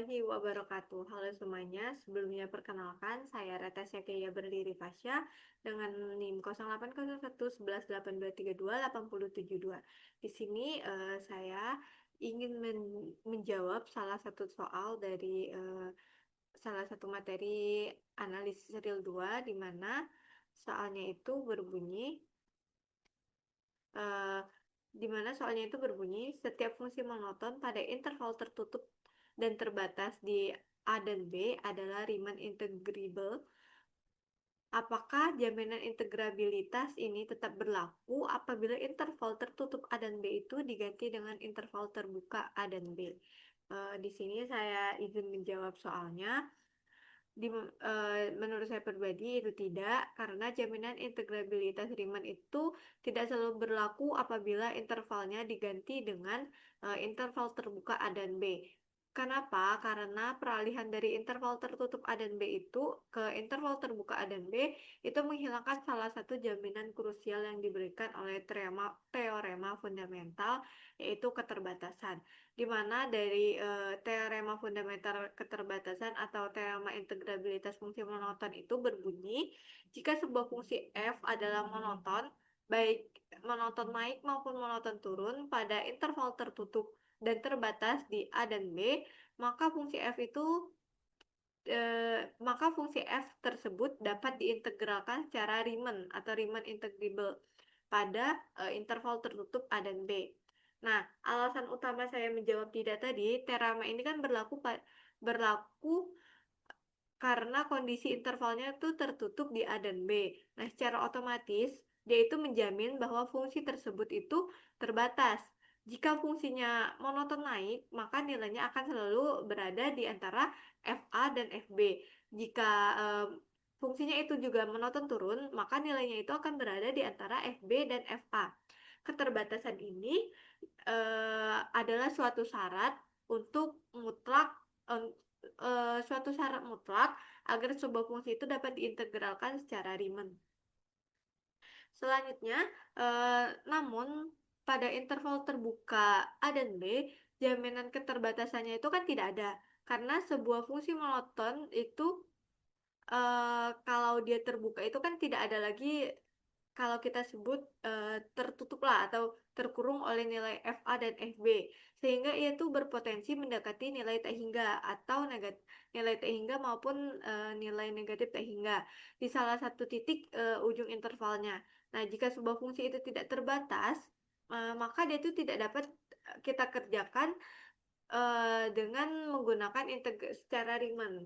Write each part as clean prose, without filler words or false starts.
warahmatullahi wabarakatuh. Halo semuanya, sebelumnya perkenalkan saya Reta Syakia Berdiri Fasya dengan NIM 08011182328072. Di sini saya ingin menjawab salah satu soal dari salah satu materi analisis real 2 di mana soalnya itu berbunyi eh, di mana soalnya itu berbunyi setiap fungsi monoton pada interval tertutup dan terbatas di A dan B adalah Riemann integrable. Apakah jaminan integrabilitas ini tetap berlaku apabila interval tertutup A dan B itu diganti dengan interval terbuka A dan B? Di sini saya izin menjawab soalnya. Menurut saya pribadi itu tidak, karena jaminan integrabilitas Riemann itu tidak selalu berlaku apabila intervalnya diganti dengan interval terbuka A dan B. Kenapa? Karena peralihan dari interval tertutup A dan B itu ke interval terbuka A dan B itu menghilangkan salah satu jaminan krusial yang diberikan oleh teorema fundamental, yaitu keterbatasan, di mana dari teorema fundamental keterbatasan atau teorema integrabilitas fungsi monoton itu berbunyi jika sebuah fungsi f adalah monoton, baik monoton naik maupun monoton turun pada interval tertutup dan terbatas di A dan B, maka fungsi f itu maka fungsi f tersebut dapat diintegralkan secara Riemann atau Riemann integrable pada interval tertutup A dan B. Nah, alasan utama saya menjawab tidak tadi, teorema ini kan berlaku karena kondisi intervalnya itu tertutup di A dan B. Nah, secara otomatis dia itu menjamin bahwa fungsi tersebut itu terbatas. Jika fungsinya monoton naik, maka nilainya akan selalu berada di antara FA dan FB. Jika fungsinya itu juga monoton turun, maka nilainya itu akan berada di antara FB dan FA. Keterbatasan ini adalah suatu syarat mutlak agar sebuah fungsi itu dapat diintegralkan secara Riemann. Selanjutnya, namun pada interval terbuka A dan B, jaminan keterbatasannya itu kan tidak ada. Karena sebuah fungsi monoton itu kalau dia terbuka itu kan tidak ada lagi, kalau kita sebut tertutup lah atau terkurung oleh nilai FA dan FB, sehingga ia itu berpotensi mendekati nilai tak hingga atau nilai tak hingga maupun nilai negatif tak hingga di salah satu titik ujung intervalnya. Nah, jika sebuah fungsi itu tidak terbatas, maka dia itu tidak dapat kita kerjakan dengan menggunakan secara Riemann.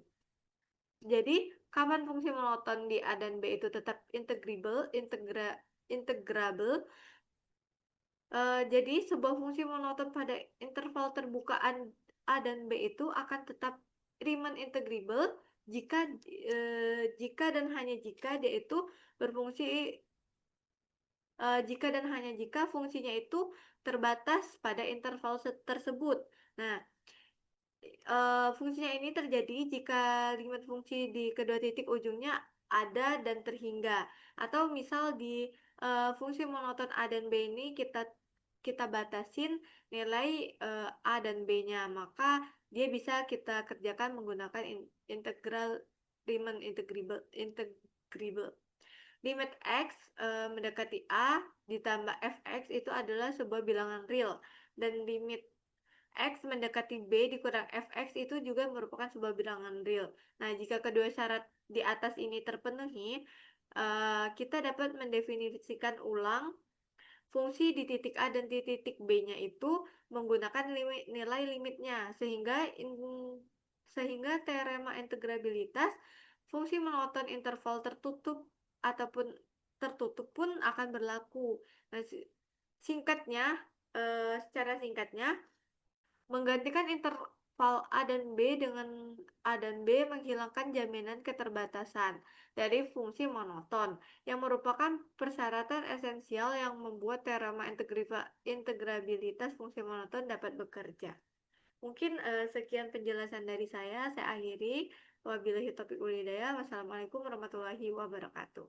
Jadi, kapan fungsi monoton di A dan B itu tetap integrable? Jadi, sebuah fungsi monoton pada interval terbukaan A dan B itu akan tetap Riemann integrable jika jika dan hanya jika dia itu berfungsi jika dan hanya jika fungsinya itu terbatas pada interval tersebut. Nah, fungsinya ini terjadi jika limit fungsi di kedua titik ujungnya ada dan terhingga. Atau misal di fungsi monoton A dan B ini kita batasin nilai A dan B-nya, maka dia bisa kita kerjakan menggunakan integral Riemann integrable. Limit x mendekati A ditambah fx itu adalah sebuah bilangan real, dan limit X mendekati B dikurang Fx itu juga merupakan sebuah bilangan real. Nah, jika kedua syarat di atas ini terpenuhi, kita dapat mendefinisikan ulang fungsi di titik A dan di titik B-nya itu menggunakan nilai limitnya, sehingga teorema integrabilitas fungsi monoton interval tertutup ataupun tertutup pun akan berlaku. Nah, secara singkatnya, menggantikan interval A dan B dengan A dan B menghilangkan jaminan keterbatasan dari fungsi monoton, yang merupakan persyaratan esensial yang membuat teorema integrabilitas fungsi monoton dapat bekerja. Mungkin sekian penjelasan dari saya akhiri. Wabillahi taufiq wal hidayah. Wassalamualaikum warahmatullahi wabarakatuh.